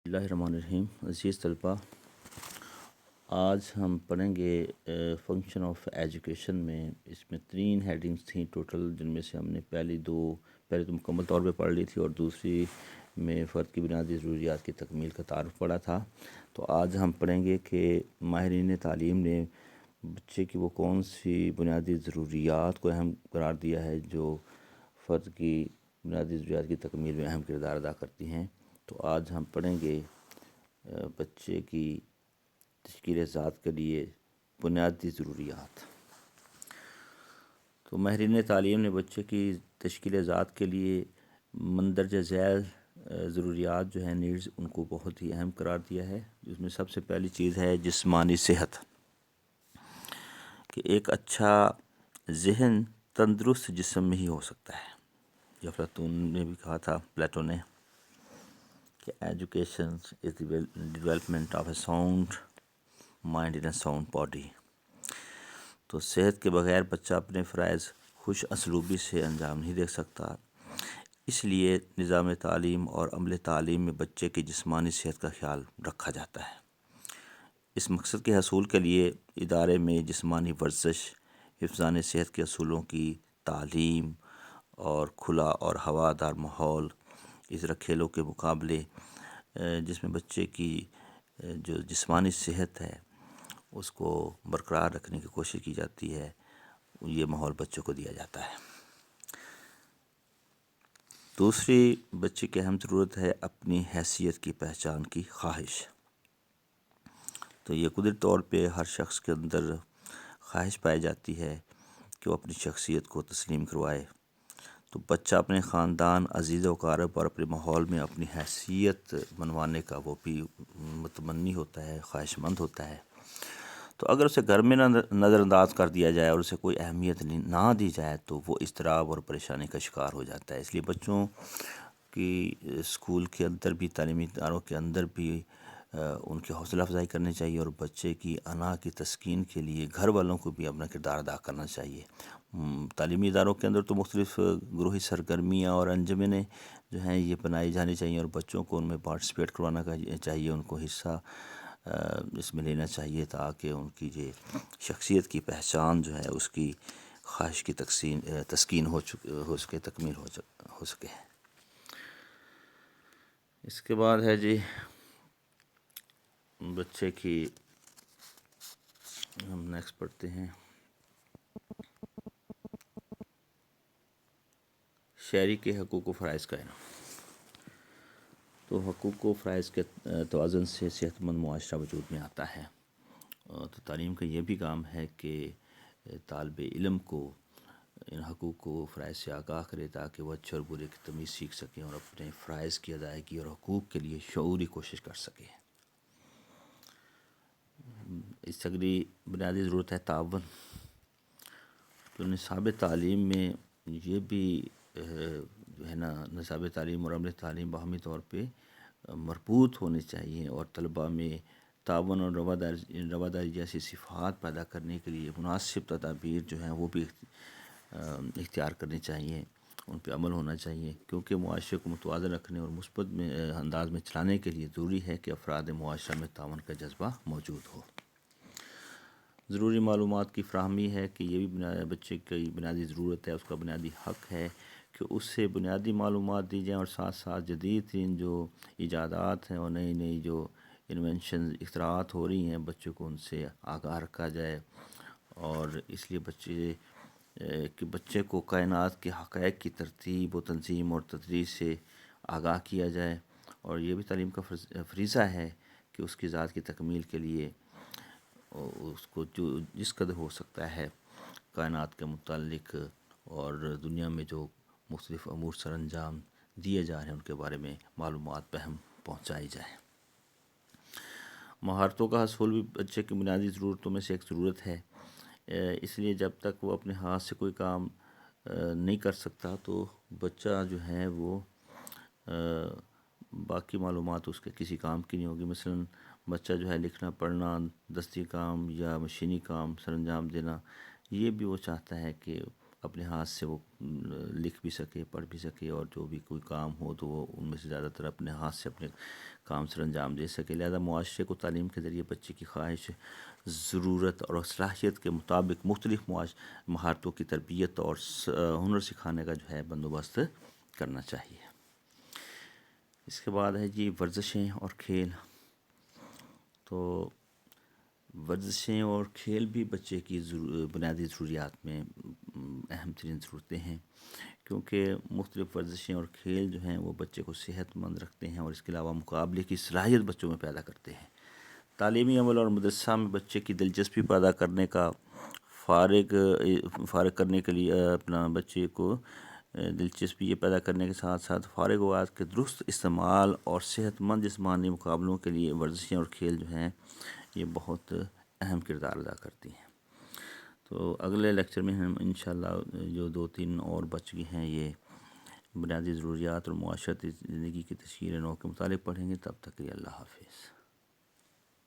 بسم اللہ الرحمن الرحیم. عزیز طلبہ، آج ہم پڑھیں گے فنکشن آف ایجوکیشن میں. اس میں 3 ہیڈنگس تھیں ٹوٹل، جن میں سے ہم نے پہلے تو مکمل طور پہ پڑھ لی تھی، اور دوسری میں فرد کی بنیادی ضروریات کی تکمیل کا تعارف پڑھا تھا. تو آج ہم پڑھیں گے کہ ماہرین تعلیم نے بچے کی وہ کون سی بنیادی ضروریات کو اہم قرار دیا ہے جو فرد کی بنیادی ضروریات کی تکمیل میں اہم کردار ادا کرتی ہیں. تو آج ہم پڑھیں گے بچے کی تشکیل ذات کے لیے بنیادی ضروریات. تو ماہرین تعلیم نے بچے کی تشکیل ذات کے لیے مندرجہ ذیل ضروریات جو ہیں نیڈز، ان کو بہت ہی اہم قرار دیا ہے. جس میں سب سے پہلی چیز ہے جسمانی صحت، کہ ایک اچھا ذہن تندرست جسم میں ہی ہو سکتا ہے. یہ افلاطون نے بھی کہا تھا، پلیٹو نے، کہ education is the development of a sound mind in a sound body. تو صحت کے بغیر بچہ اپنے فرائض خوش اسلوبی سے انجام نہیں دے سکتا. اس لیے نظام تعلیم اور عمل تعلیم میں بچے کی جسمانی صحت کا خیال رکھا جاتا ہے. اس مقصد کے حصول کے لیے ادارے میں جسمانی ورزش، حفظان صحت کے اصولوں کی تعلیم اور کھلا اور ہوادار ماحول، اس طرح کھیلوں کے مقابلے جس میں بچے کی جو جسمانی صحت ہے اس کو برقرار رکھنے کی کوشش کی جاتی ہے، یہ ماحول بچوں کو دیا جاتا ہے. دوسری بچے کی اہم ضرورت ہے اپنی حیثیت کی پہچان کی خواہش. تو یہ قدرتی طور پہ ہر شخص کے اندر خواہش پائی جاتی ہے کہ وہ اپنی شخصیت کو تسلیم کروائے. تو بچہ اپنے خاندان، عزیز و اقارب اور اپنے ماحول میں اپنی حیثیت منوانے کا وہ بھی متمنی ہوتا ہے، خواہش مند ہوتا ہے. تو اگر اسے گھر میں نظر انداز کر دیا جائے اور اسے کوئی اہمیت نہ دی جائے تو وہ اضطراب اور پریشانی کا شکار ہو جاتا ہے. اس لیے بچوں کی اسکول کے اندر بھی، تعلیمی اداروں کے اندر بھی ان کی حوصلہ افزائی کرنی چاہیے، اور بچے کی انا کی تسکین کے لیے گھر والوں کو بھی اپنا کردار ادا کرنا چاہیے. تعلیمی اداروں کے اندر تو مختلف گروہی سرگرمیاں اور انجمنیں جو ہیں یہ بنائی جانی چاہیے، اور بچوں کو ان میں پارٹیسپیٹ کروانا چاہیے، ان کو حصہ اس میں لینا چاہیے، تاکہ ان کی یہ شخصیت کی پہچان جو ہے اس کی خواہش کی تسکین ہو سکے، تکمیل ہو سکے. اس کے بعد ہے جی بچے کی، ہم نیکسٹ پڑھتے ہیں، شہری کے حقوق و فرائض کا انعام. تو حقوق و فرائض کے توازن سے صحت مند معاشرہ وجود میں آتا ہے. تو تعلیم کا یہ بھی کام ہے کہ طالب علم کو ان حقوق و فرائض سے آگاہ کرے، تاکہ وہ اچھے اور برے کی تمیز سیکھ سکیں اور اپنے فرائض کی ادائیگی اور حقوق کے لیے شعوری کوشش کر سکیں. اس سے اگلی بنیادی ضرورت ہے تعاون. تو نصاب تعلیم میں یہ بھی جو ہے نا، نصاب تعلیم اور عمل تعلیم باہمی طور پہ مربوط ہونی چاہیے، اور طلباء میں تعاون اور رواداری جیسی صفات پیدا کرنے کے لیے مناسب تدابیر جو ہیں وہ بھی اختیار کرنی چاہیے، ان پہ عمل ہونا چاہیے، کیونکہ معاشرے کو متوازن رکھنے اور مثبت انداز میں چلانے کے لیے ضروری ہے کہ افراد معاشرہ میں تعاون کا جذبہ موجود ہو. ضروری معلومات کی فراہمی ہے کہ یہ بھی بچے کی بنیادی ضرورت ہے، اس کا بنیادی حق ہے کہ اس سے بنیادی معلومات دی جائیں، اور ساتھ ساتھ جدید ترین جو ایجادات ہیں اور نئی نئی جو انوینشن اختراعات ہو رہی ہیں بچوں کو ان سے آگاہ رکھا جائے. اور اس لیے بچے کو کائنات کے حقائق کی ترتیب و تنظیم اور تدریس سے آگاہ کیا جائے. اور یہ بھی تعلیم کا فریضہ ہے کہ اس کی ذات کی تکمیل کے لیے اس کو جس قدر ہو سکتا ہے کائنات کے متعلق اور دنیا میں جو مختلف امور سر انجام دیے جا رہے ہیں ان کے بارے میں معلومات بہم پہنچائی جائے. مہارتوں کا حصول بھی بچے کی بنیادی ضرورتوں میں سے ایک ضرورت ہے. اس لیے جب تک وہ اپنے ہاتھ سے کوئی کام نہیں کر سکتا تو بچہ جو ہے وہ باقی معلومات اس کے کسی کام کی نہیں ہوگی. مثلاً بچہ جو ہے لکھنا پڑھنا، دستی کام یا مشینی کام سر انجام دینا، یہ بھی وہ چاہتا ہے کہ اپنے ہاتھ سے وہ لکھ بھی سکے، پڑھ بھی سکے، اور جو بھی کوئی کام ہو تو وہ ان میں سے زیادہ تر اپنے ہاتھ سے اپنے کام سر انجام دے سکے۔ لہذا معاشرے کو تعلیم کے ذریعے بچے کی خواہش، ضرورت اور صلاحیت کے مطابق مختلف مہارتوں کی تربیت اور ہنر سکھانے کا جو ہے بندوبست کرنا چاہیے۔ اس کے بعد ہے جی ورزشیں اور کھیل۔ تو ورزشیں اور کھیل بھی بچے کی بنیادی ضروریات میں اہم ترین ضرورتیں ہیں، کیونکہ مختلف ورزشیں اور کھیل جو ہیں وہ بچے کو صحت مند رکھتے ہیں اور اس کے علاوہ مقابلے کی صلاحیت بچوں میں پیدا کرتے ہیں۔ تعلیمی عمل اور مدرسہ میں بچے کی دلچسپی پیدا کرنے کا، فارغ کرنے کے لیے اپنا بچے کو دلچسپی یہ پیدا کرنے کے ساتھ ساتھ فارغ اوقات کے درست استعمال اور صحت مند جسمانی مقابلوں کے لیے ورزشیں اور کھیل جو ہیں یہ بہت اہم کردار ادا کرتی ہیں۔ تو اگلے لیکچر میں ہم انشاءاللہ جو 2-3 اور بچ گئے ہیں یہ بنیادی ضروریات اور معاشرتی زندگی کی تشکیل نو کے متعلق پڑھیں گے۔ تب تک کے لیے اللہ حافظ۔